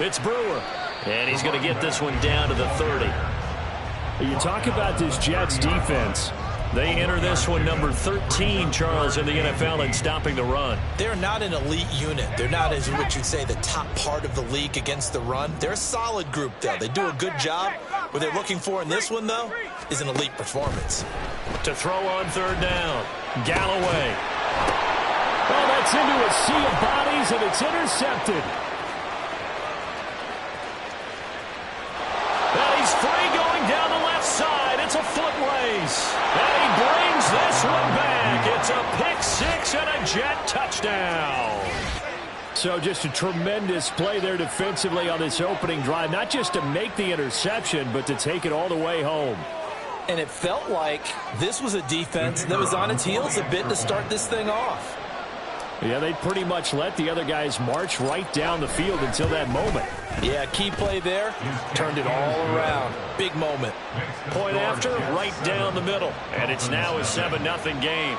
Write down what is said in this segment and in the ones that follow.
It's Brewer. And he's going to get this one down to the 30. You talk about this Jets defense. They enter this one number 13, Charles, in the NFL in stopping the run. They're not an elite unit. They're not, as what you'd say, the top part of the league against the run. They're a solid group, though. They do a good job. What they're looking for in this one, though, is an elite performance. To throw on third down, Galloway. Well, that's into a sea of bodies, and it's intercepted. And he's free going down the left side. It's a foot race. And he brings this one back. It's a pick-6 and a Jet touchdown. So just a tremendous play there defensively on this opening drive. Not just to make the interception, but to take it all the way home. And it felt like this was a defense that was on its heels a bit to start this thing off. Yeah, they pretty much let the other guys march right down the field until that moment. Yeah, key play there. Turned it all around. Big moment. Point after, right down the middle. And it's now a 7-0 game.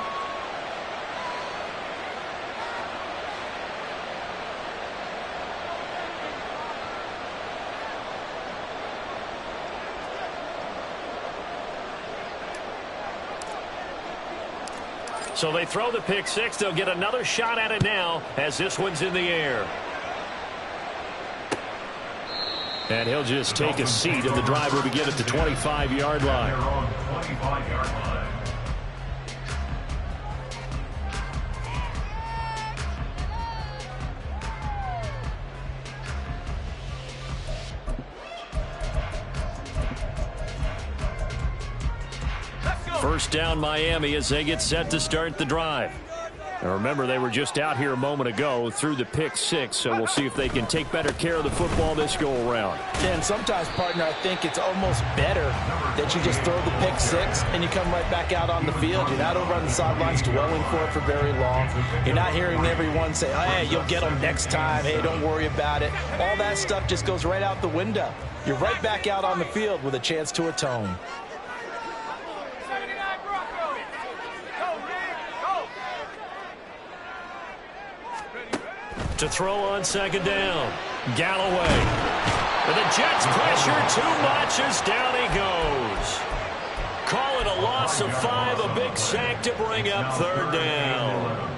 So they throw the pick-6. They'll get another shot at it now as this one's in the air. And he'll just take a seat, and the drive will begin at the 25-yard line. First down, Miami, as they get set to start the drive. Now remember, they were just out here a moment ago through the pick-6, so we'll see if they can take better care of the football this go-around. And sometimes, partner, I think it's almost better that you just throw the pick-6 and you come right back out on the field. You're not over on the sidelines dwelling for it for very long. You're not hearing everyone say, oh, hey, you'll get them next time. Hey, don't worry about it. All that stuff just goes right out the window. You're right back out on the field with a chance to atone. To throw on second down, Galloway. And the Jets pressure too much as down he goes. Call it a loss of 5, a big sack to bring up third down.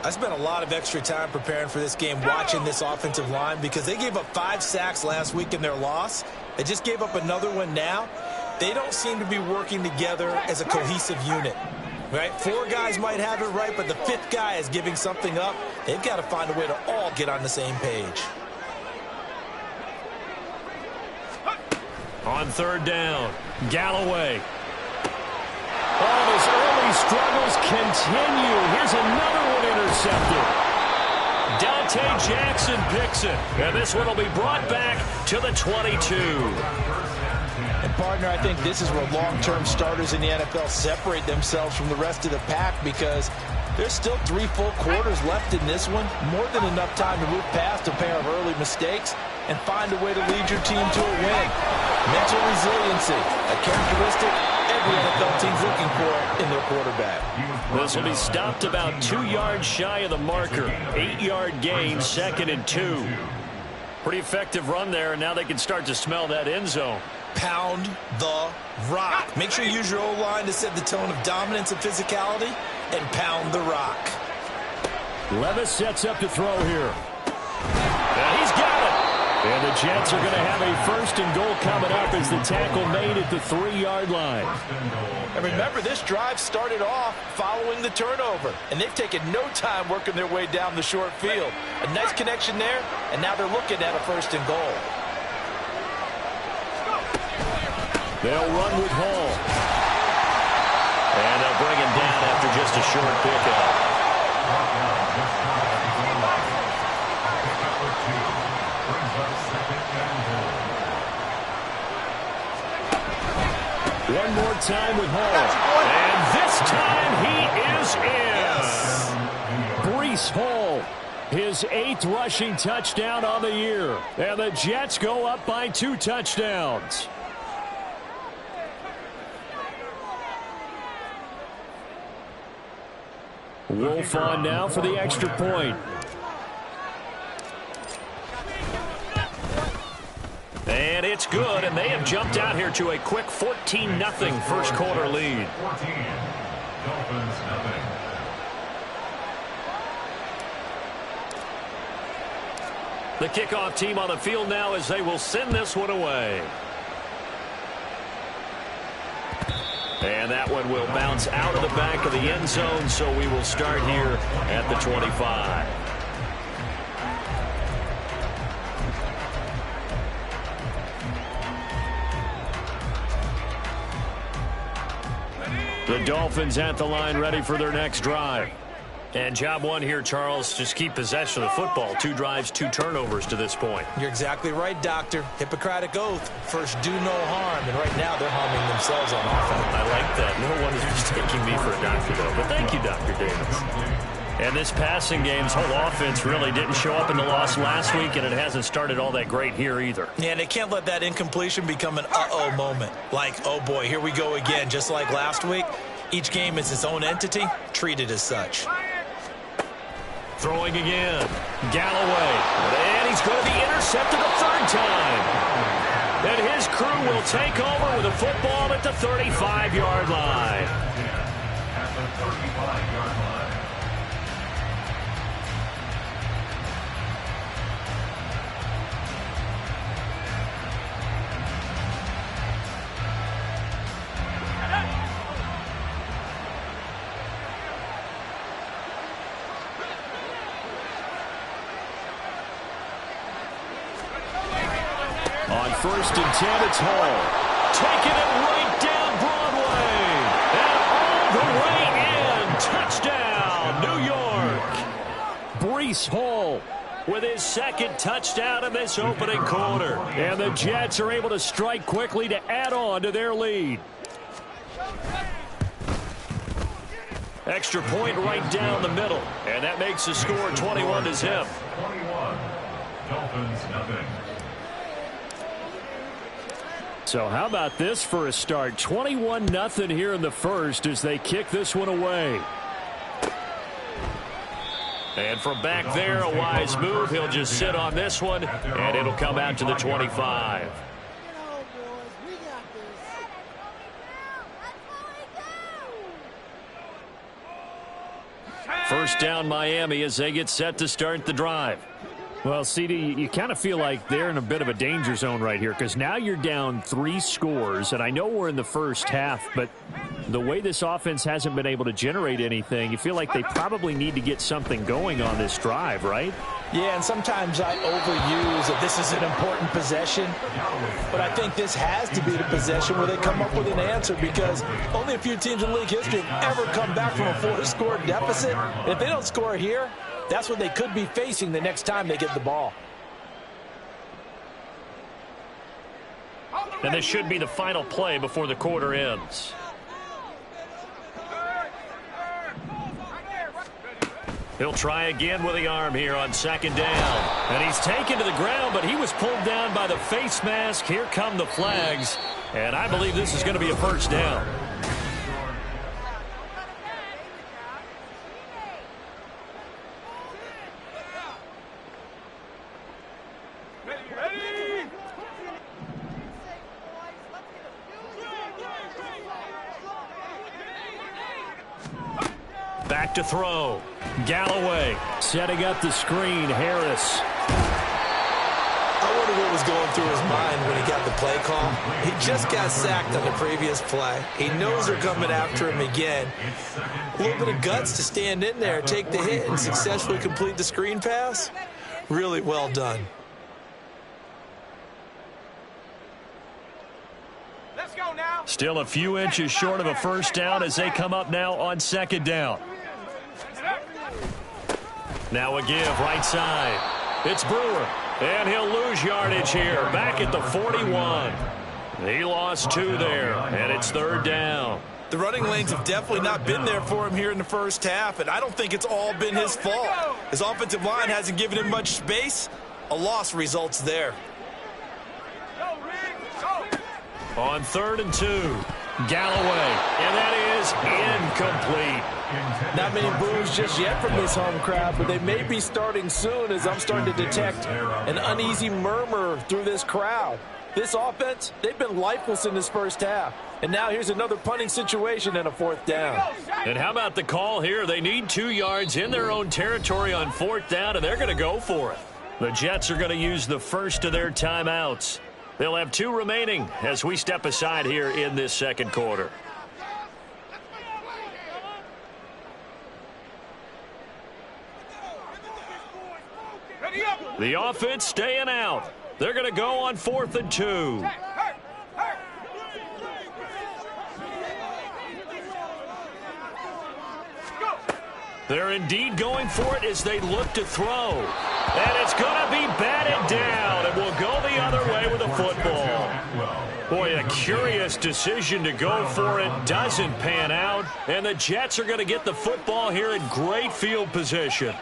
I spent a lot of extra time preparing for this game watching this offensive line because they gave up 5 sacks last week in their loss. They just gave up another one now. They don't seem to be working together as a cohesive unit. Right? 4 guys might have it right, but the 5th guy is giving something up. They've got to find a way to all get on the same page. On third down, Galloway. Oh, his early struggles continue. Here's another one intercepted. Dante Jackson picks it. And this one will be brought back to the 22. And, partner, I think this is where long-term starters in the NFL separate themselves from the rest of the pack because there's still 3 full quarters left in this one. More than enough time to move past a pair of early mistakes and find a way to lead your team to a win. Mental resiliency, a characteristic every NFL team's looking for in their quarterback. This will be stopped about 2 yards shy of the marker. 8-yard gain, 2nd and 2. Pretty effective run there, and now they can start to smell that end zone. Pound the rock. Make sure you use your O-line to set the tone of dominance and physicality, and pound the rock. Levis sets up to throw here. And he's got it. And the Jets are going to have a 1st and goal coming up as the tackle made at the 3-yard line. And remember, this drive started off following the turnover, and they've taken no time working their way down the short field. A nice connection there, and now they're looking at a 1st and goal. They'll run with Hall. And they'll bring him down after just a short pickup. One more time with Hall. And this time he is in. Breece Hall, his 8th rushing touchdown on the year. And the Jets go up by 2 touchdowns. Wolf on now for the extra point. And it's good, and they have jumped out here to a quick 14-0 first quarter lead. 14, Dolphins nothing. The kickoff team on the field now as they will send this one away. And that one will bounce out of the back of the end zone, so we will start here at the 25. The Dolphins at the line, ready for their next drive. And job one here, Charles, just keep possession of the football. 2 drives, 2 turnovers to this point. You're exactly right, Doctor. Hippocratic oath. First, do no harm. And right now, they're harming themselves on offense. I like that. No one is mistaking me for a doctor, though. But thank you, Dr. Davis. And this passing game's whole offense really didn't show up in the loss last week, and it hasn't started all that great here either. Yeah, and they can't let that incompletion become an uh-oh moment. Like, oh, boy, here we go again. Just like last week, each game is its own entity, treated as such. Throwing again. Galloway. And he's going to be intercepted a 3rd time. And his crew will take over with a football at the 35-yard line. At the 35-yard line. On 1st and 10, it's Hall. Taking it right down Broadway. And all the way in. Touchdown, New York. Breece Hall With his 2nd touchdown in this opening quarter. And the Jets are able to strike quickly to add on to their lead. Extra point right down the middle. And that makes the score 21-0. 21, Dolphins nothing. So how about this for a start? 21-0 here in the first as they kick this one away. And from back there, a wise move. He'll just sit on this one, and it'll come out to the 25. First down, Miami, as they get set to start the drive. Well, CD, you kind of feel like they're in a bit of a danger zone right here because now you're down 3 scores, and I know we're in the first half, but the way this offense hasn't been able to generate anything, you feel like they probably need to get something going on this drive, right? Yeah, and sometimes I overuse that this is an important possession, but I think this has to be the possession where they come up with an answer because only a few teams in league history have ever come back from a 4-score deficit. And if they don't score here, that's what they could be facing the next time they get the ball. And this should be the final play before the quarter ends. He'll try again with the arm here on 2nd down. And he's taken to the ground, but he was pulled down by the face mask. Here come the flags. And I believe this is going to be a first down. Back to throw. Galloway setting up the screen. Harris. I wonder what was going through his mind when he got the play call. He just got sacked on the previous play. He knows they're coming after him again. A little bit of guts to stand in there, take the hit, and successfully complete the screen pass. Really well done. Still a few inches short of a first down as they come up now on 2nd down. Now a give right side. It's Brewer. And he'll lose yardage here. Back at the 41. He lost 2 there. And it's 3rd down. The running lanes have definitely not been there for him here in the first half. And I don't think it's all been his fault. His offensive line hasn't given him much space. A loss results there. On 3rd and 2, Galloway, and that is incomplete. Not many boos just yet from this home crowd, but they may be starting soon as I'm starting to detect an uneasy murmur through this crowd. This offense, they've been lifeless in this first half. And now here's another punting situation and a 4th down. And how about the call here? They need 2 yards in their own territory on 4th down, and they're going to go for it. The Jets are going to use the first of their timeouts. They'll have 2 remaining as we step aside here in this second quarter. The offense staying out. They're going to go on 4th and 2. They're indeed going for it as they look to throw. And it's going to be batted down, and will go the other way with the football. Boy, a curious decision to go for it. Doesn't pan out, and the Jets are going to get the football here in great field position.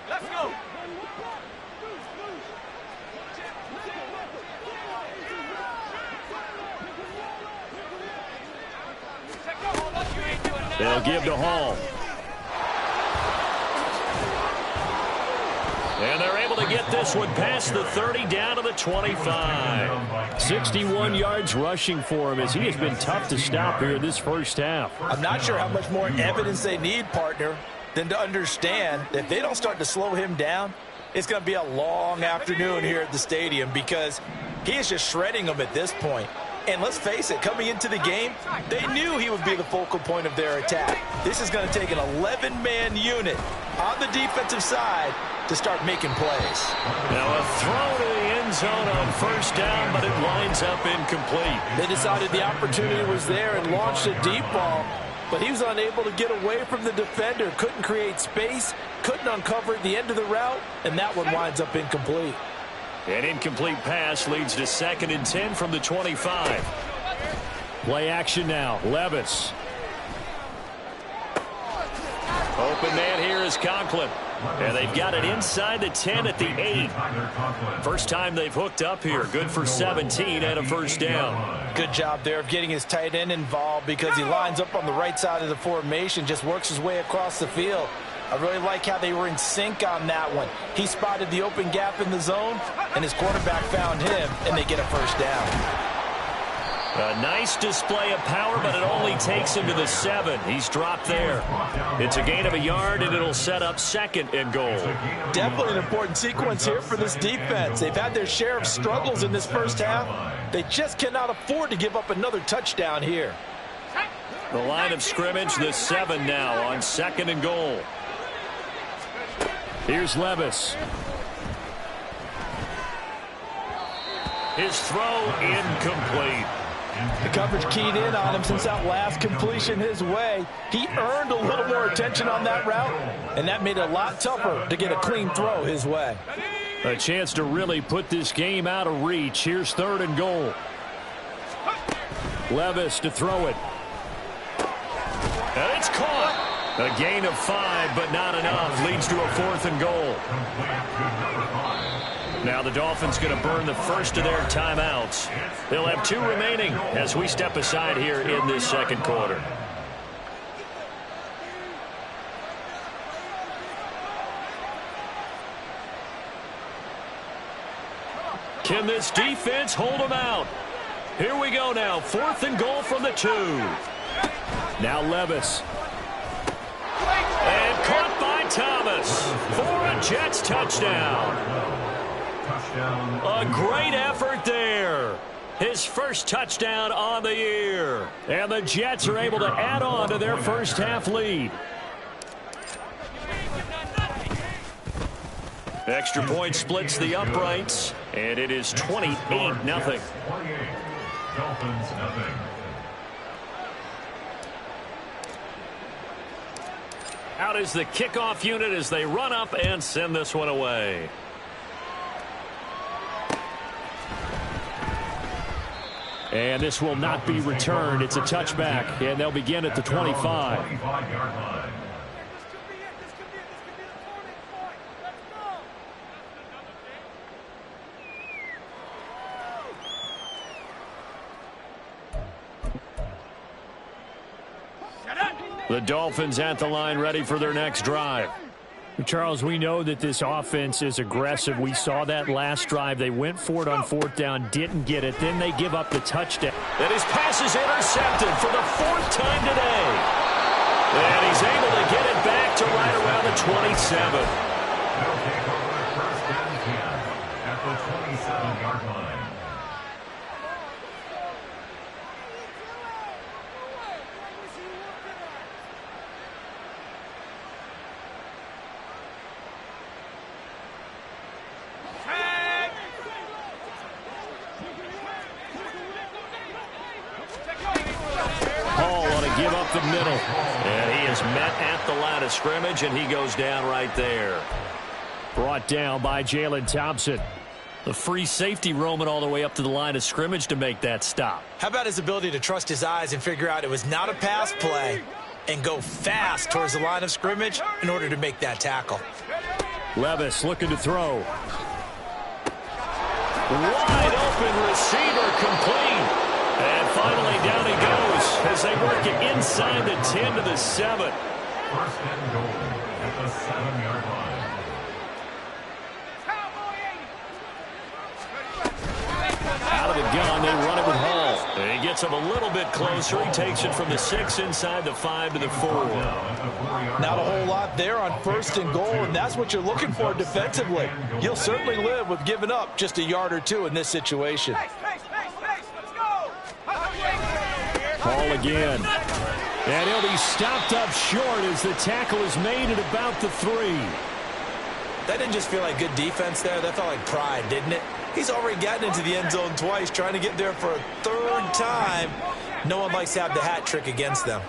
Let's go. They'll give to Hall. And they're able to get this one past the 30 down to the 25. 61 yards rushing for him as he has been tough to stop here this first half. I'm not sure how much more evidence they need, partner, than to understand that if they don't start to slow him down, it's going to be a long afternoon here at the stadium because he is just shredding them at this point. And let's face it, coming into the game, they knew he would be the focal point of their attack. This is going to take an 11-man unit on the defensive side to start making plays. Now a throw to the end zone on 1st down, but it lines up incomplete. They decided the opportunity was there and launched a deep ball, but he was unable to get away from the defender, couldn't create space, couldn't uncover the end of the route, and that one winds up incomplete. An incomplete pass leads to 2nd and 10 from the 25. Play action now. Levis. Open man here is Conklin. And they've got it inside the 10 at the 8. First time they've hooked up here. Good for 17 and a 1st down. Good job there of getting his tight end involved because he lines up on the right side of the formation, just works his way across the field. I really like how they were in sync on that one. He spotted the open gap in the zone, and his quarterback found him, and they get a 1st down. A nice display of power, but it only takes him to the 7. He's dropped there. It's a gain of a yard, and it'll set up 2nd and goal. Definitely an important sequence here for this defense. They've had their share of struggles in this first half. They just cannot afford to give up another touchdown here. The line of scrimmage, the 7 now on 2nd and goal. Here's Levis. His throw incomplete. The coverage keyed in on him since that last completion his way. He earned a little more attention on that route, and that made it a lot tougher to get a clean throw his way. A chance to really put this game out of reach. Here's 3rd and goal. Levis to throw it. And it's caught. A gain of 5, but not enough. Leads to a 4th and goal. Now the Dolphins going to burn the first of their timeouts. They'll have 2 remaining as we step aside here in this second quarter. Can this defense hold them out? Here we go now. 4th and goal from the 2. Now Levis. And caught by Thomas for a Jets touchdown. A great effort there. His first touchdown on the year. And the Jets are able to add on to their first half lead. Extra point splits the uprights, and it is 28-0. Dolphins nothing. Out is the kickoff unit as they run up and send this one away. And this will not be returned. It's a touchback, and they'll begin at the 25. 25-yard line. The Dolphins at the line ready for their next drive. Charles, we know that this offense is aggressive. We saw that last drive. They went for it on fourth down, didn't get it. Then they give up the touchdown. And his pass is intercepted for the fourth time today. And he's able to get it back to right around the 27. They'll take over first and 10 at the 27-yard line. Give up the middle. And he is met at the line of scrimmage, and he goes down right there. Brought down by Jalen Thompson. The free safety roaming all the way up to the line of scrimmage to make that stop. How about his ability to trust his eyes and figure out it was not a pass play and go fast towards the line of scrimmage in order to make that tackle. Levis looking to throw. Wide open receiver complete. And finally down he goes as they work it inside the 10 to the 7. First and goal at the 7-yard line. Out of the gun, they run it with Hall. And he gets him a little bit closer. He takes it from the 6 inside the 5 to the 4. Not a whole lot there on first and goal, and that's what you're looking for defensively. You'll certainly live with giving up just a yard or two in this situation. Ball again. And he'll be stopped up short as the tackle is made at about the 3. That didn't just feel like good defense there. That felt like pride, didn't it? He's already gotten into the end zone twice, trying to get there for a third time. No one likes to have the hat trick against them.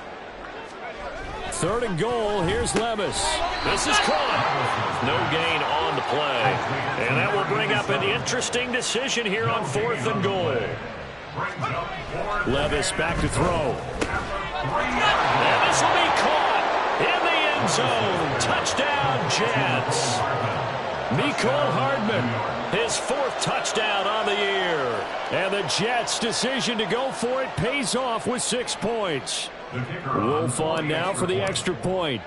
3rd and goal. Here's Levis. This is caught. No gain on the play. And that will bring up an interesting decision here on 4th and goal. Levis back to throw. And this will be caught in the end zone. Touchdown, Jets. Mecole Hardman, his 4th touchdown on the year. And the Jets' decision to go for it pays off with 6 points. Wolf on now for the extra point.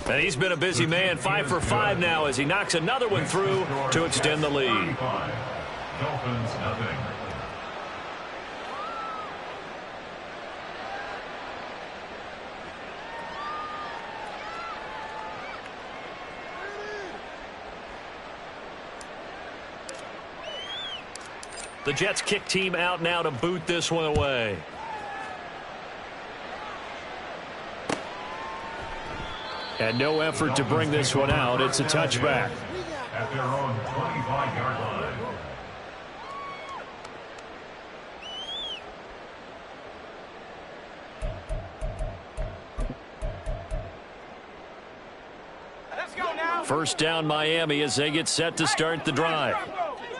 And he's been a busy man, 5 for 5 now as he knocks another one through to extend the lead. Dolphins nothing. The Jets kick team out now to boot this one away. And no effort to bring this one out. It's a touchback. At their own 25-yard line. First down Miami as they get set to start the drive.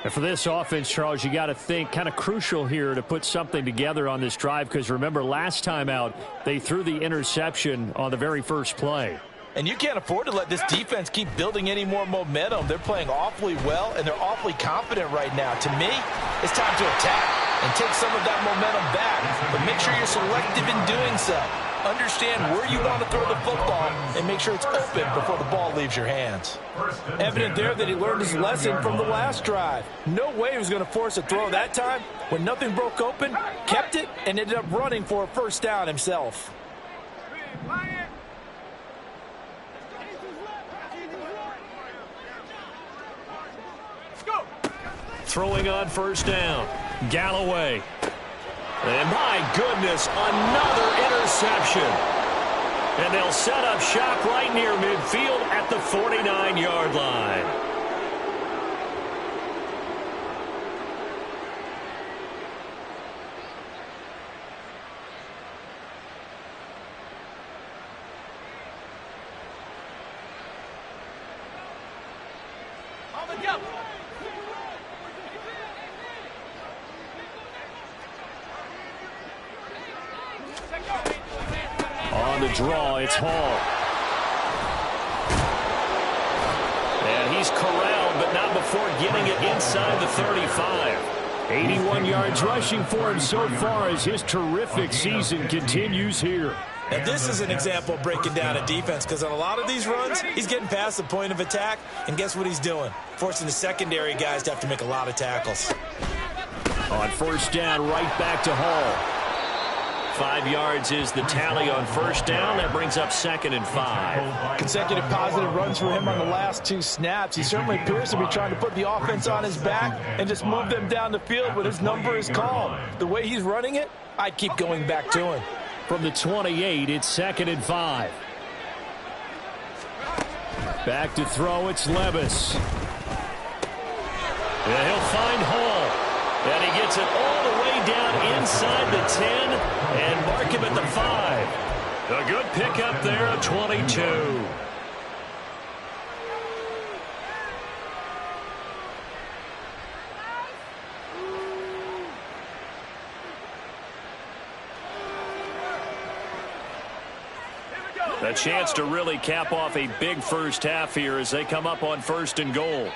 And for this offense, Charles, you got to think kind of crucial here to put something together on this drive because remember last time out they threw the interception on the very first play. And you can't afford to let this defense keep building any more momentum. They're playing awfully well, and they're awfully confident right now. To me, it's time to attack and take some of that momentum back. But make sure you're selective in doing so. Understand where you want to throw the football and make sure it's open before the ball leaves your hands. Evident there that he learned his lesson from the last drive. No way he was going to force a throw that time. When nothing broke open, kept it, and ended up running for a first down himself. Throwing on first down. Galloway. And my goodness, another interception. And they'll set up shop right near midfield at the 49-yard line. On the draw, it's Hall. And he's corralled, but not before getting it inside the 35. 81 yards rushing for him so far as his terrific season continues here. Now, this is an example of breaking down a defense, because on a lot of these runs, he's getting past the point of attack, and guess what he's doing? Forcing the secondary guys to have to make a lot of tackles. On first down, right back to Hall. 5 yards is the tally on first down. That brings up 2nd and 5. Consecutive positive runs for him on the last 2 snaps. He certainly appears to be trying to put the offense on his back and just move them down the field when his number is called. The way he's running it, I'd keep going back to him. From the 28, it's 2nd and 5. Back to throw, it's Levis. And he'll find Hall. And he gets it all the way down inside the 10 and mark him at the 5. A good pickup there of 22. A chance to really cap off a big first half here as they come up on 1st and goal.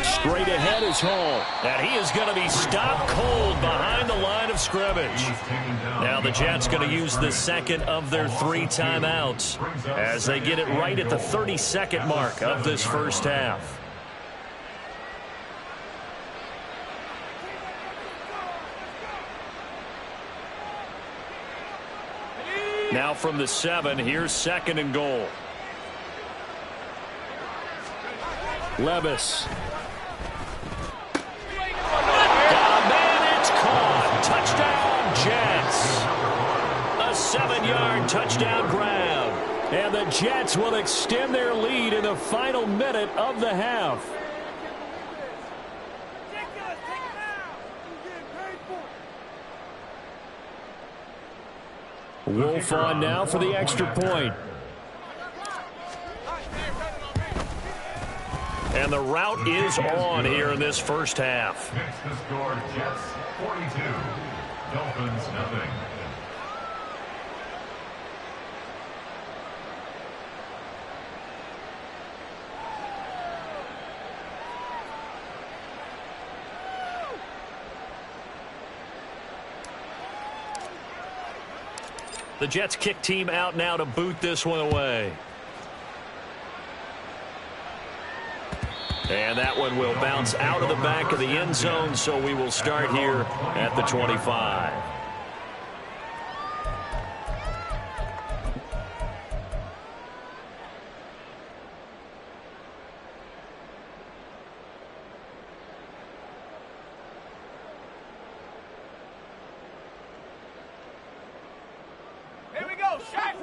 Straight ahead is Hall. And he is going to be stopped cold behind the line of scrimmage. Now the Jets going to use the 2nd of their 3 timeouts as they get it right at the 32nd mark of this first half. Now from the 7, here's 2nd and goal. Levis. Touchdown, Jets. A 7-yard touchdown grab. And the Jets will extend their lead in the final minute of the half. Wolf on now for the extra point. And the route is on here in this first half. Next to score, Jets 42, Dolphins nothing. The Jets kick team out now to boot this one away. And that one will bounce out of the back of the end zone, so we will start here at the 25.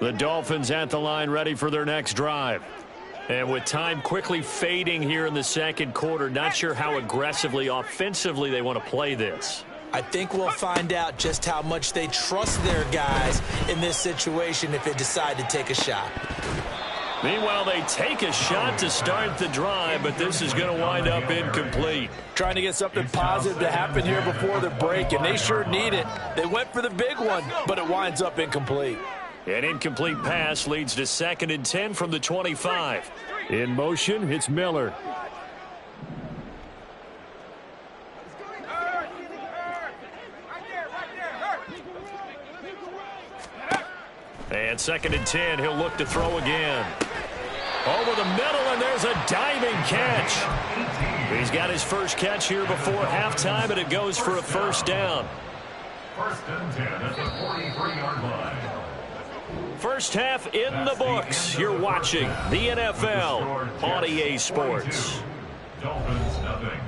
The Dolphins at the line ready for their next drive. And with time quickly fading here in the second quarter, not sure how aggressively, offensively they want to play this. I think we'll find out just how much they trust their guys in this situation if they decide to take a shot. Meanwhile, they take a shot to start the drive, but this is going to wind up incomplete. Trying to get something positive to happen here before the break, and they sure need it. They went for the big one, but it winds up incomplete. An incomplete pass leads to 2nd and 10 from the 25. In motion, it's Miller. And 2nd and 10, he'll look to throw again. Over the middle, and there's a diving catch. He's got his first catch here before halftime, and it goes for a first down. 1st and 10 at the 43-yard line. First half in the books. You're watching the NFL on EA Sports. Dolphins nothing.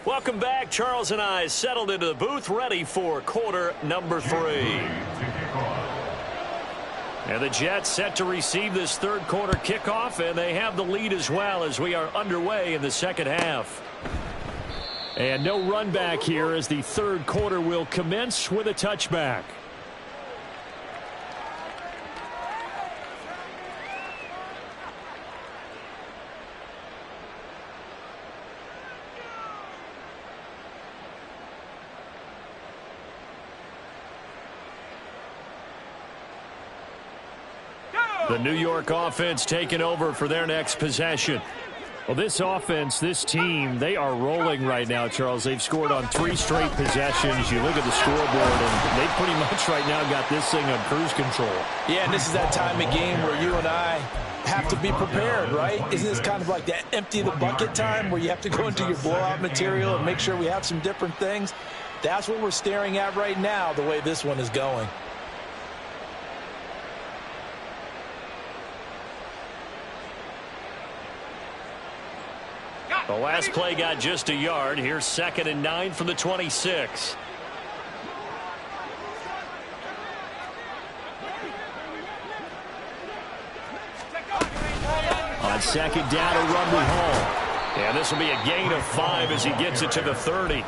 Welcome back. Charles and I settled into the booth, ready for quarter number 3. And the Jets set to receive this third quarter kickoff, and they have the lead as well as we are underway in the second half. And no run back here as the third quarter will commence with a touchback. The New York offense taking over for their next possession. Well, this offense, this team, they are rolling right now, Charles. They've scored on 3 straight possessions. You look at the scoreboard, and they pretty much right now got this thing on cruise control. Yeah, and this is that time of game where you and I have to be prepared, right? Isn't this kind of like that empty the bucket time where you have to go into your blowout material and make sure we have some different things? That's what we're staring at right now, the way this one is going. The last play got just a yard. Here's 2nd and 9 from the 26. On 2nd down, a run we home. And this will be a gain of 5 as he gets it to the 30.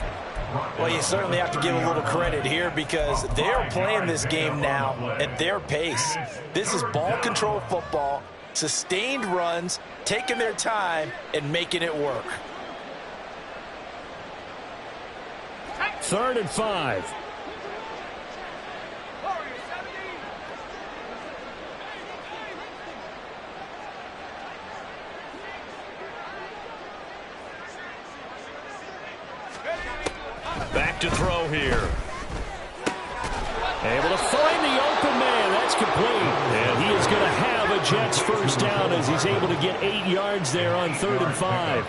Well, you certainly have to give a little credit here because they're playing this game now at their pace. This is ball control football, sustained runs, taking their time, and making it work. 3rd and 5. Back to throw here. Able to find the open man. That's complete. And he is going to have a Jets first down as he's able to get 8 yards there on 3rd and 5.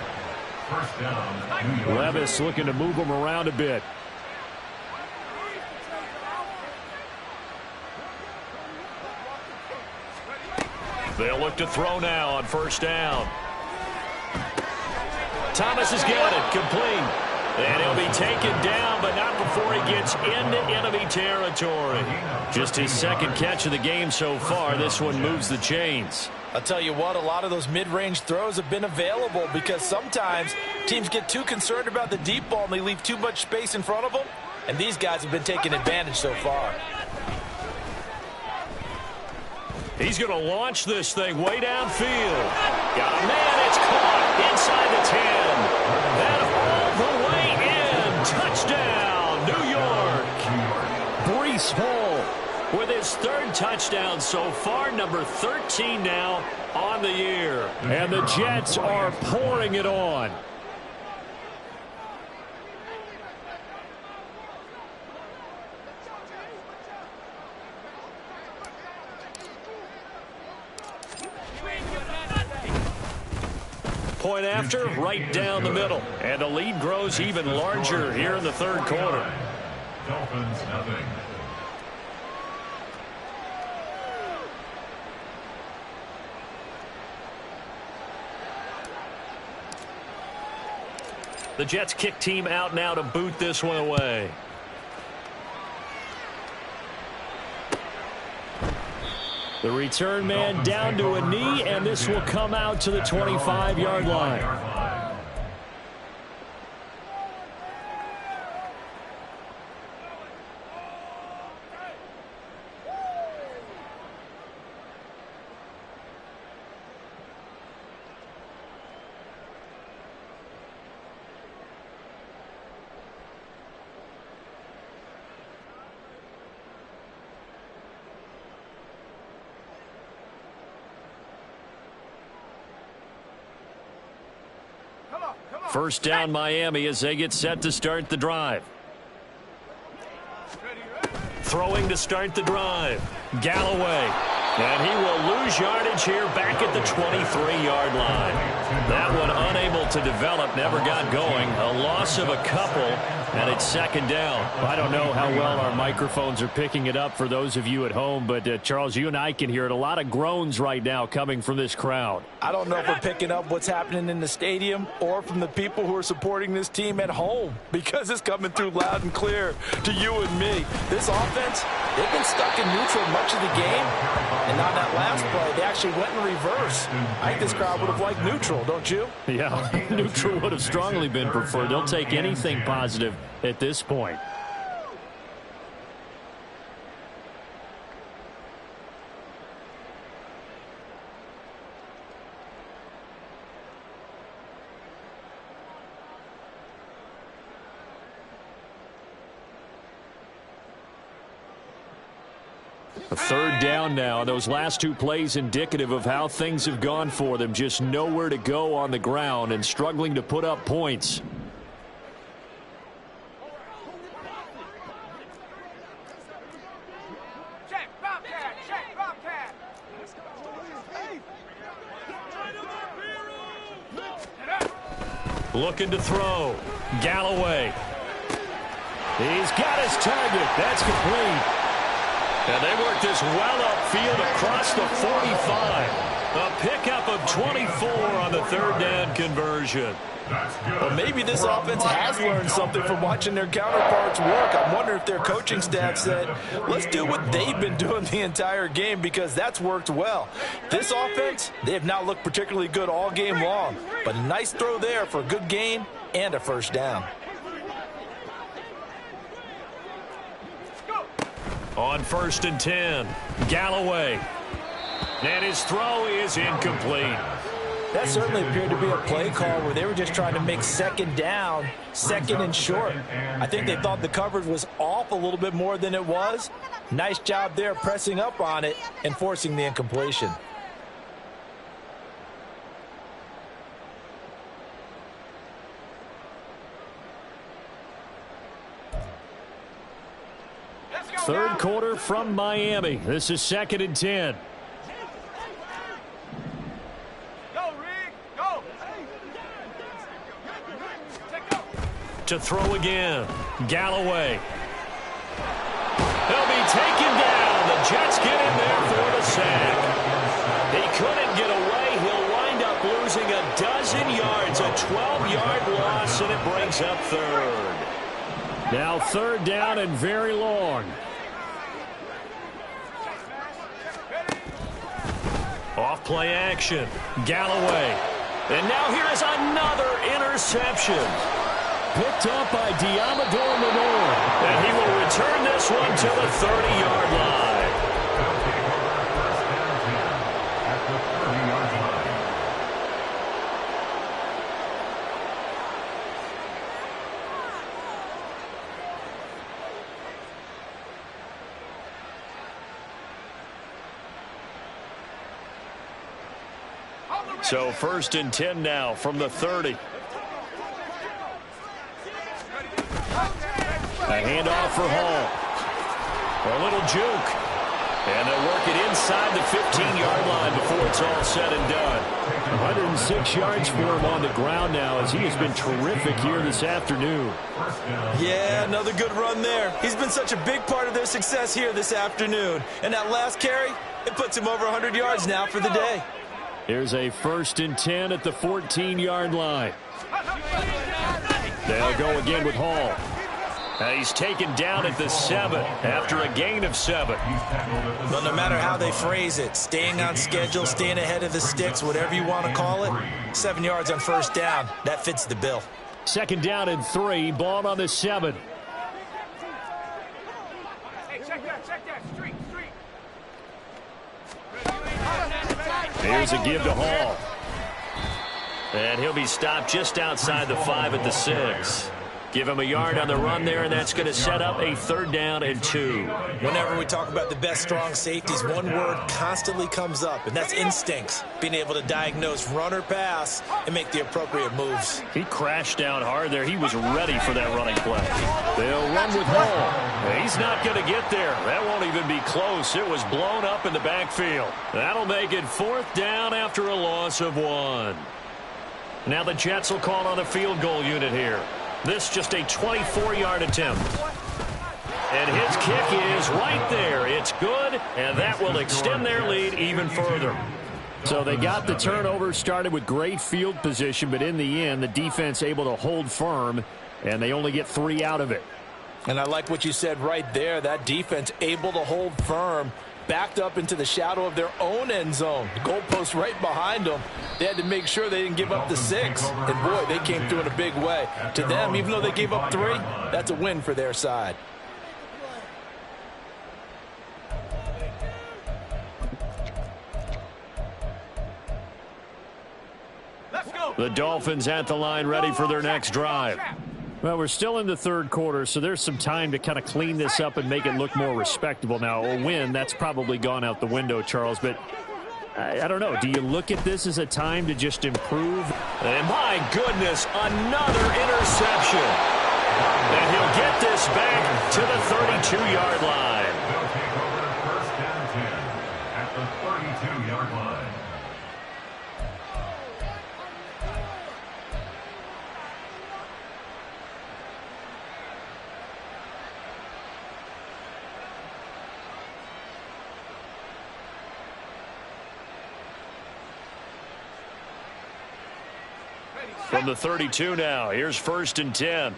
First down, New York. Levis looking to move him around a bit. They'll look to throw now on 1st down. Thomas has got it. Complete. And he'll be taken down, but not before he gets into enemy territory. Just his 2nd catch of the game so far. This one moves the chains. I'll tell you what, a lot of those mid-range throws have been available because sometimes teams get too concerned about the deep ball and they leave too much space in front of them. And these guys have been taking advantage so far. He's going to launch this thing way downfield. Got a man. It's caught inside the 10. And all the way in. Touchdown, New York. Breece Hall with his 3rd touchdown so far, number 13 now on the year. And the Jets are pouring it on. Point after, right down the middle. And the lead grows even larger here in the 3rd quarter. Dolphins, nothing. The Jets kick team out now to boot this one away. The return man down to a knee, and this will come out to the 25-yard line. First down, Miami, as they get set to start the drive. Throwing to start the drive. Galloway. And he will lose yardage here back at the 23-yard line. That one unable to develop, never got going. A loss of a couple, and it's 2nd down. I don't know how well our microphones are picking it up for those of you at home, but Charles, you and I can hear it. A lot of groans right now coming from this crowd. I don't know if we're picking up what's happening in the stadium or from the people who are supporting this team at home because it's coming through loud and clear to you and me. This offense, they've been stuck in neutral much of the game, and on that last play, they actually went in reverse. I think this crowd would have liked neutral, don't you? Yeah, neutral would have strongly been preferred. They'll take anything positive at this point. A third down now. Those last two plays indicative of how things have gone for them. Just nowhere to go on the ground and struggling to put up points. Looking to throw. Galloway. He's got his target. That's complete. And they work this well upfield across the 45. A pickup of 24 on the third down conversion. Well, maybe this offense has learned something from watching their counterparts work. I wonder if their coaching staff said, let's do what they've been doing the entire game, because that's worked well. This offense, they have not looked particularly good all game long, but a nice throw there for a good gain and a first down. On 1st and 10, Galloway. And his throw is incomplete. That certainly appeared to be a play call where they were just trying to make second down, second and short. I think they thought the coverage was off a little bit more than it was. Nice job there pressing up on it and forcing the incompletion. Third quarter from Miami. This is 2nd and 10. To throw again. Galloway. He'll be taken down. The Jets get in there for the sack. He couldn't get away. He'll wind up losing a dozen yards. A 12-yard loss, and it brings up third. Now third down and very long. Off play action. Galloway. And now here is another interception. Picked up by Diamador Lenore. And he will return this one to the 30-yard line. At the 30-yard line. So 1st and 10 now from the 30. A handoff for Hall. A little juke. And they'll work it inside the 15-yard line before it's all said and done. 106 yards for him on the ground now, as he has been terrific here this afternoon. Yeah, another good run there. He's been such a big part of their success here this afternoon. And that last carry, it puts him over 100 yards now for the day. Here's a 1st and 10 at the 14-yard line. They'll go again with Hall. He's taken down at the 7 after a gain of 7. But no matter how they phrase it, staying on schedule, staying ahead of the sticks, whatever you want to call it, 7 yards on first down, that fits the bill. 2nd down and 3, ball on the 7. Hey, check that, street. Here's a give to Hall. And he'll be stopped just outside the 5 at the 6. Give him a yard on the run there, and that's going to set up a 3rd down and 2. Whenever we talk about the best strong safeties, one word constantly comes up, and that's instincts. Being able to diagnose run or pass and make the appropriate moves. He crashed down hard there. He was ready for that running play. They'll run with Hall. He's not going to get there. That won't even be close. It was blown up in the backfield. That'll make it 4th down after a loss of 1. Now the Jets will call on a field goal unit here. This just a 24-yard attempt. And his kick is right there. It's good, and that will extend their lead even further. So they got the turnover, started with great field position, but in the end, the defense able to hold firm, and they only get 3 out of it. And I like what you said right there. That defense able to hold firm, backed up into the shadow of their own end zone. The goalpost right behind them. They had to make sure they didn't give up the 6. And, boy, they came through in a big way. To them, even though they gave up 3, that's a win for their side. Let's go. The Dolphins at the line ready for their next drive. Well, we're still in the third quarter, so there's some time to kind of clean this up and make it look more respectable. Now, a win, that's probably gone out the window, Charles, but I don't know. Do you look at this as a time to just improve? And my goodness, another interception. And he'll get this back to the 32-yard line. They'll take over first and 10 at the 32-yard line. From the 32 now, here's first and 10.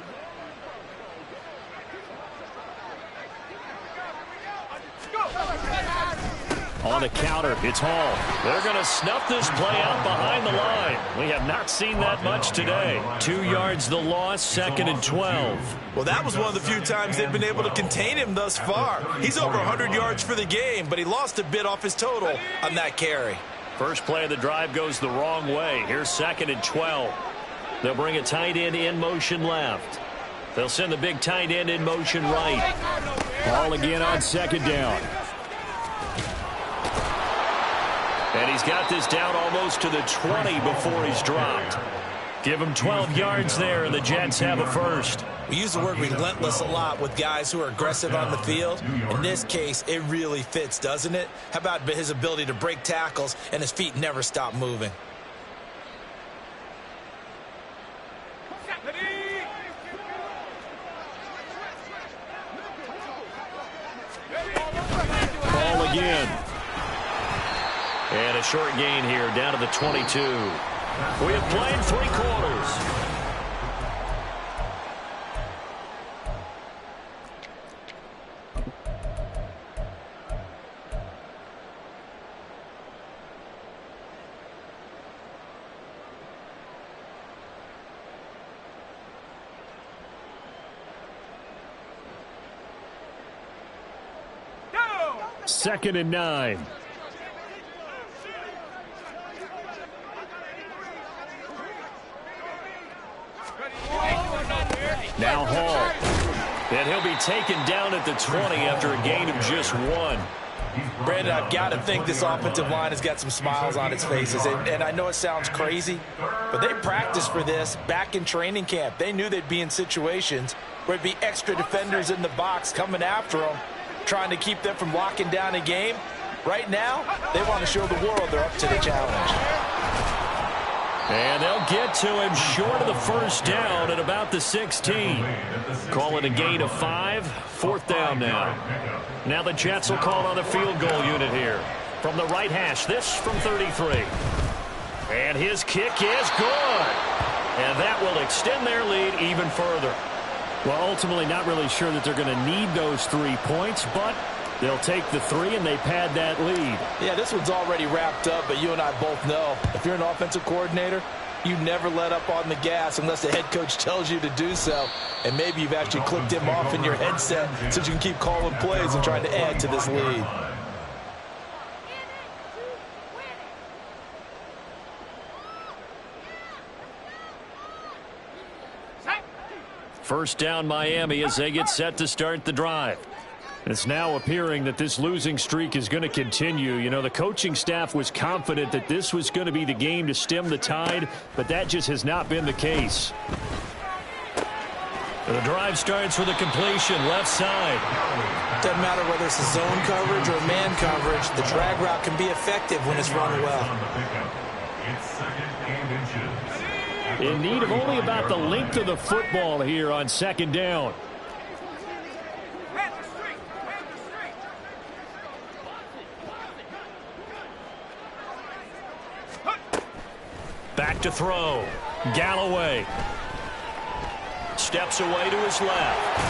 On the counter, it's Hall. They're going to snuff this play out behind the line. We have not seen that much today. 2 yards the loss, second and 12. Well, that was one of the few times they've been able to contain him thus far. He's over 100 yards for the game, but he lost a bit off his total on that carry. First play of the drive goes the wrong way. Here's second and 12. They'll bring a tight end in motion left. They'll send the big tight end in motion right. Ball again on second down. And he's got this down almost to the 20 before he's dropped. Give him 12 yards there, and the Jets have a first. We use the word relentless a lot with guys who are aggressive on the field. In this case, it really fits, doesn't it? How about his ability to break tackles and his feet never stop moving? Ball again. And a short gain here down to the 22. We have played 3 quarters. Second and 9. Now Hall. And he'll be taken down at the 20 after a gain of just 1. Brandon, I've got to think this offensive line has got some smiles on its faces. And I know it sounds crazy, but they practiced for this back in training camp. They knew they'd be in situations where there'd be extra defenders in the box coming after them, trying to keep them from locking down a game. Right now, they want to show the world they're up to the challenge. And they'll get to him short of the first down at about the 16. Call it a gain of 5. Fourth down now. Now the Jets will call on the field goal unit here. From the right hash, this from 33. And his kick is good. And that will extend their lead even further. Well, ultimately not really sure that they're going to need those 3 points, but they'll take the 3 and they pad that lead. Yeah, this one's already wrapped up, but you and I both know if you're an offensive coordinator, you never let up on the gas unless the head coach tells you to do so. And maybe you've actually clicked him off in your headset so you can keep calling plays and trying to add to this lead. First down Miami as they get set to start the drive. It's now appearing that this losing streak is going to continue. You know, the coaching staff was confident that this was going to be the game to stem the tide, but that just has not been the case. The drive starts with a completion left side. Doesn't matter whether it's a zone coverage or man coverage, the drag route can be effective when it's run well. It's second and inches. In need of only about the length of the football here on second down. Back to throw. Galloway. Steps away to his left.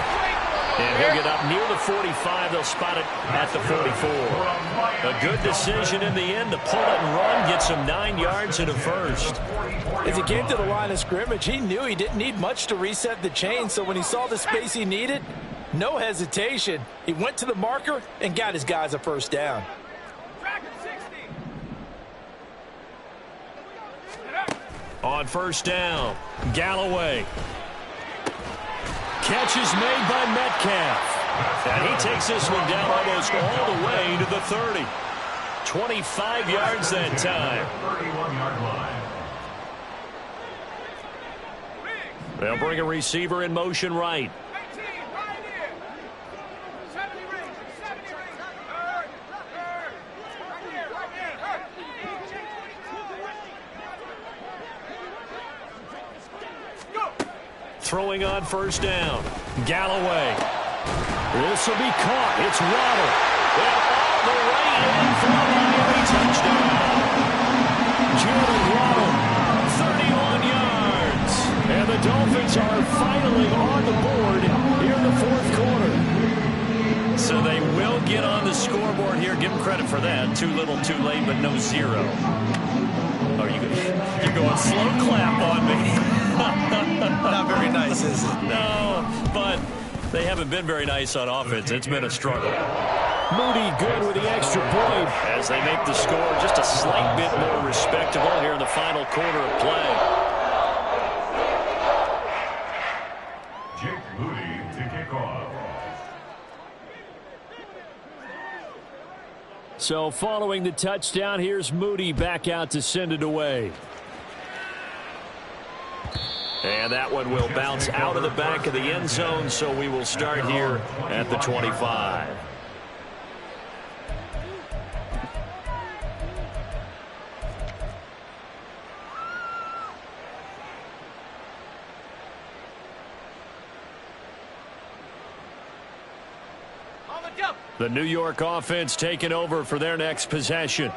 And he'll get up near the 45. They'll spot it at the 44. A good decision in the end to pull it and run. Gets him 9 yards and a first. As he came to the line of scrimmage, he knew he didn't need much to reset the chain. So when he saw the space he needed, no hesitation. He went to the marker and got his guys a first down. On first down, Galloway. catch is made by Metcalf. And he takes this one down almost all the way to the 30. 25 yards that time. 31-yard line. They'll bring a receiver in motion right. Throwing on first down. Galloway. This will be caught. It's Waddle. And all the way in for a Miami touchdown. Jalen Waddle, 31 yards. And the Dolphins are finally on the board here in the fourth quarter. So they will get on the scoreboard here. Give them credit for that. Too little, too late, but no zero. Are you're going slow clap on me. Not very nice, is it? No, but they haven't been very nice on offense. It's been a struggle. Moody good with the extra point. As they make the score just a slight bit more respectable here in the final quarter of play. Jake Moody to kick off. So following the touchdown, here's Moody back out to send it away. And that one will bounce out of the back of the end zone, so we will start here at the 25. The New York offense taking over for their next possession.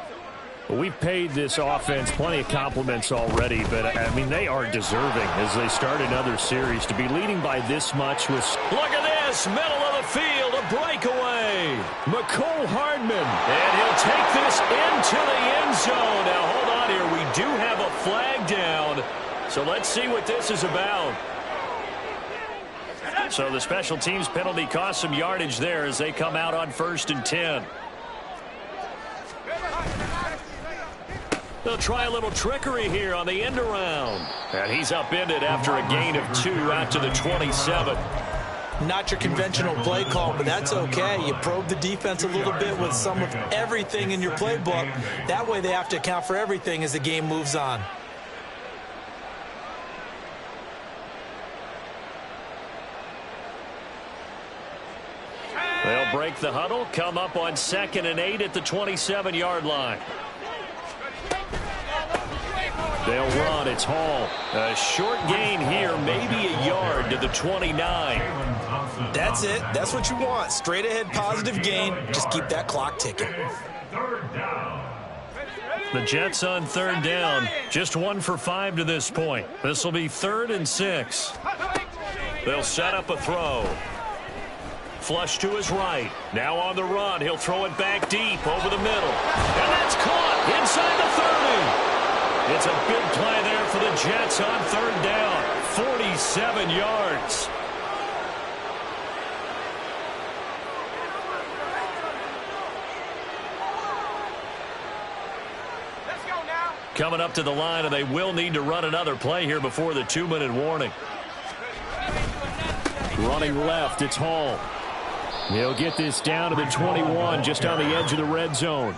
We've paid this offense plenty of compliments already, but, I mean, they are deserving as they start another series. To be leading by this much was... Look at this, middle of the field, a breakaway. McCole Hardman. And he'll take this into the end zone. Now, hold on here. We do have a flag down, so let's see what this is about. So the special teams penalty cost some yardage there as they come out on 1st and 10. They'll try a little trickery here on the end around. And he's upended after a gain of 2 out to the 27. Not your conventional play call, but that's okay. You probe the defense a little bit with some of everything in your playbook. That way they have to account for everything as the game moves on. They'll break the huddle, come up on 2nd and 8 at the 27-yard line. They'll run. It's Hall. A short gain here, maybe a yard to the 29. That's it. That's what you want. Straight ahead positive gain. Just keep that clock ticking. The Jets on 3rd down. Just 1 for 5 to this point. This will be 3rd and 6. They'll set up a throw. Flush to his right. Now on the run. He'll throw it back deep over the middle. And that's caught inside the 30. It's a big play there for the Jets on 3rd down. 47 yards. Let's go now. Coming up to the line, and they will need to run another play here before the 2-minute warning. Running left, it's Hall. He'll get this down to the 21, just on the edge of the red zone.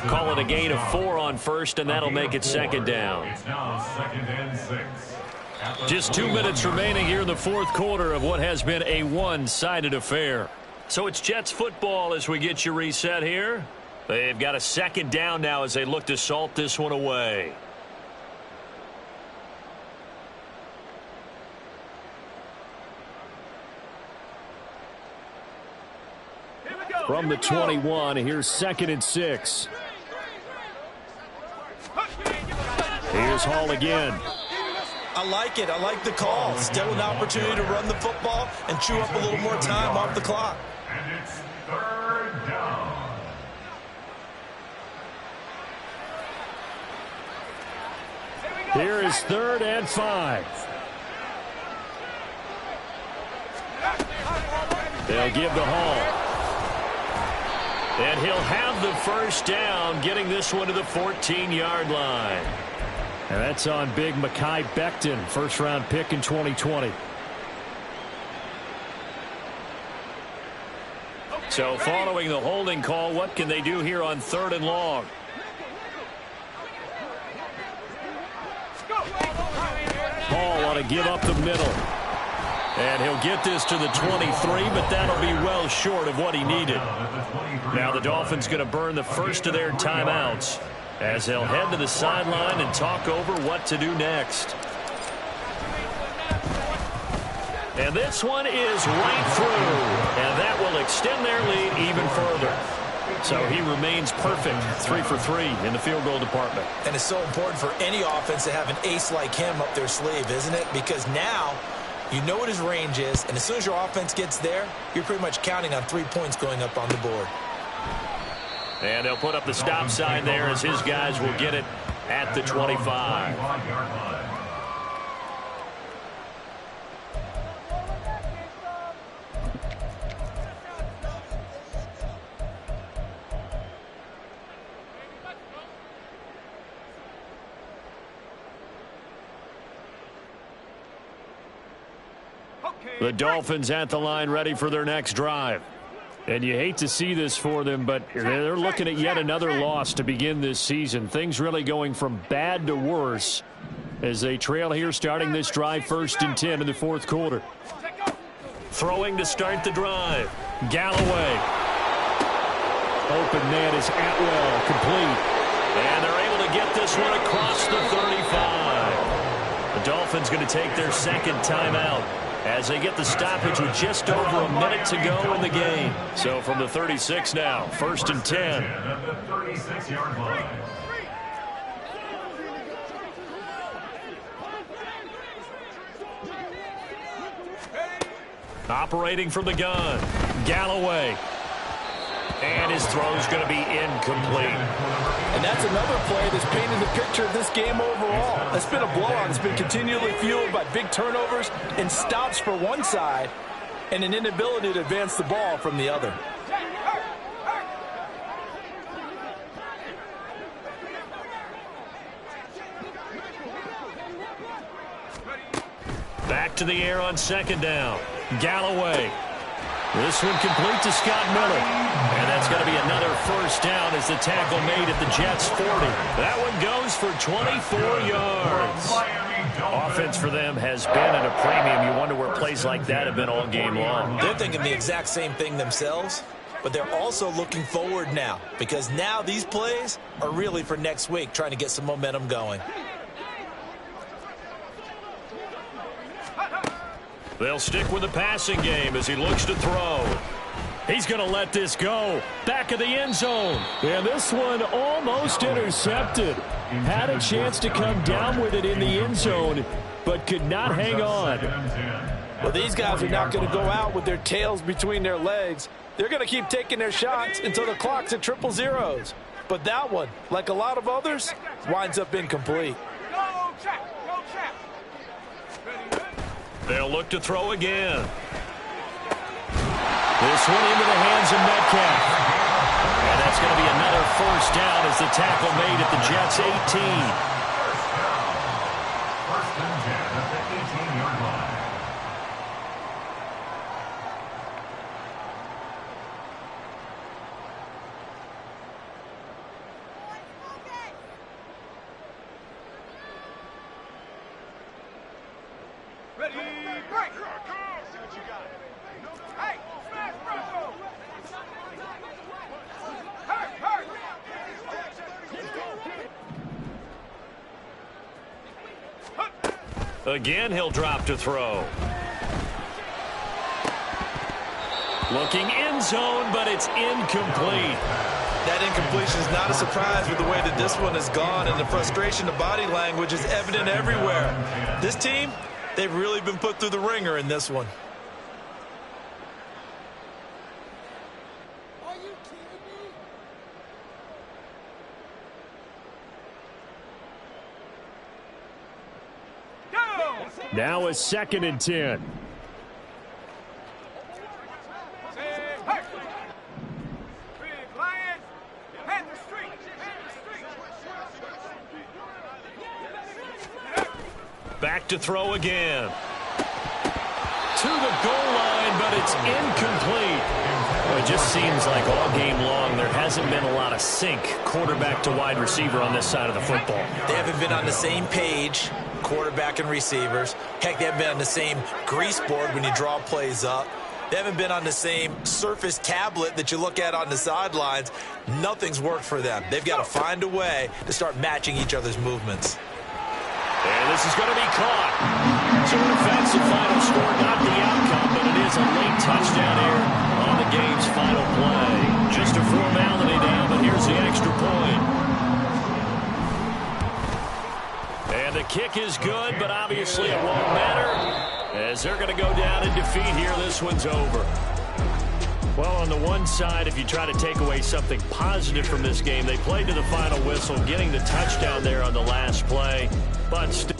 Call it a gain of 4 on 1st, and that'll make it 2nd down. It's now 2nd and 6. Just 2 minutes remaining here in the fourth quarter of what has been a one-sided affair. So it's Jets football as we get you reset here. They've got a 2nd down now as they look to salt this one away. From the 21, here's 2nd and 6. Here's Hall again. I like it. I like the call. Still an opportunity to run the football and chew up a little more time off the clock. And it's 3rd down. Here is 3rd and 5. They'll give to Hall. And he'll have the 1st down, getting this one to the 14-yard line. And that's on big Mekhi Becton, first-round pick in 2020. So following the holding call, what can they do here on 3rd and long? Hall ought to give up the middle. And he'll get this to the 23, but that'll be well short of what he needed. Now the Dolphins going to burn the first of their timeouts as they'll head to the sideline and talk over what to do next. And this one is right through, and that will extend their lead even further. So he remains perfect, 3 for 3 in the field goal department. And it's so important for any offense to have an ace like him up their sleeve, isn't it? Because now you know what his range is, and as soon as your offense gets there, you're pretty much counting on 3 points going up on the board. And they'll put up the stop sign there as his guys will get it at the 25. The Dolphins at the line ready for their next drive. And you hate to see this for them, but they're looking at yet another loss to begin this season. Things really going from bad to worse as they trail here starting this drive 1st and 10 in the 4th quarter. Throwing to start the drive. Galloway. Open man is Atwell, complete. And they're able to get this one across the 35. The Dolphins going to take their 2nd timeout as they get the stoppage with just over a minute to go in the game. So from the 36 now, 1st and 10. At the 36-yard line. Operating from the gun, Galloway. And his throw's going to be incomplete. And that's another play that's painted the picture of this game overall. It's been a blowout. It's been continually fueled by big turnovers and stops for one side and an inability to advance the ball from the other. Back to the air on 2nd down. Galloway. This one complete to Scott Miller. And that's going to be another 1st down as the tackle made at the Jets' 40. That one goes for 24 yards. Offense for them has been at a premium. You wonder where plays like that have been all game long. They're thinking the exact same thing themselves, but they're also looking forward now because now these plays are really for next week, trying to get some momentum going. They'll stick with the passing game as he looks to throw. He's going to let this go. Back of the end zone. And this one almost intercepted. Had a chance to come down with it in the end zone, but could not hang on. Well, these guys are not going to go out with their tails between their legs. They're going to keep taking their shots until the clock's at 000. But that one, like a lot of others, winds up incomplete. They'll look to throw again. This one into the hands of Metcalf. And that's going to be another 1st down as the tackle made at the Jets' 18. First and 10 at the 18-yard line. Ready, break! See what you got. Hey, smash, Bronco! Hurt! Again, he'll drop to throw. Looking end zone, but it's incomplete. That incompletion is not a surprise with the way that this one has gone, and the frustration of body language is evident everywhere. This team, they've really been put through the ringer in this one. Are you kidding me? Now it's 2nd and 10. Back to throw again. To the goal line, but it's incomplete. Well, it just seems like all game long there hasn't been a lot of sync quarterback to wide receiver on this side of the football. They haven't been on the same page, quarterback and receivers. Heck, they haven't been on the same grease board when you draw plays up. They haven't been on the same Surface tablet that you look at on the sidelines. Nothing's worked for them. They've got to find a way to start matching each other's movements. And this is going to be caught. So an offensive final score, not the outcome, but it is a late touchdown here on the game's final play. Just a formality now, but here's the extra point. And the kick is good, but obviously it won't matter as they're going to go down in defeat here. This one's over. Well, on the one side, if you try to take away something positive from this game, they played to the final whistle, getting the touchdown there on the last play, but still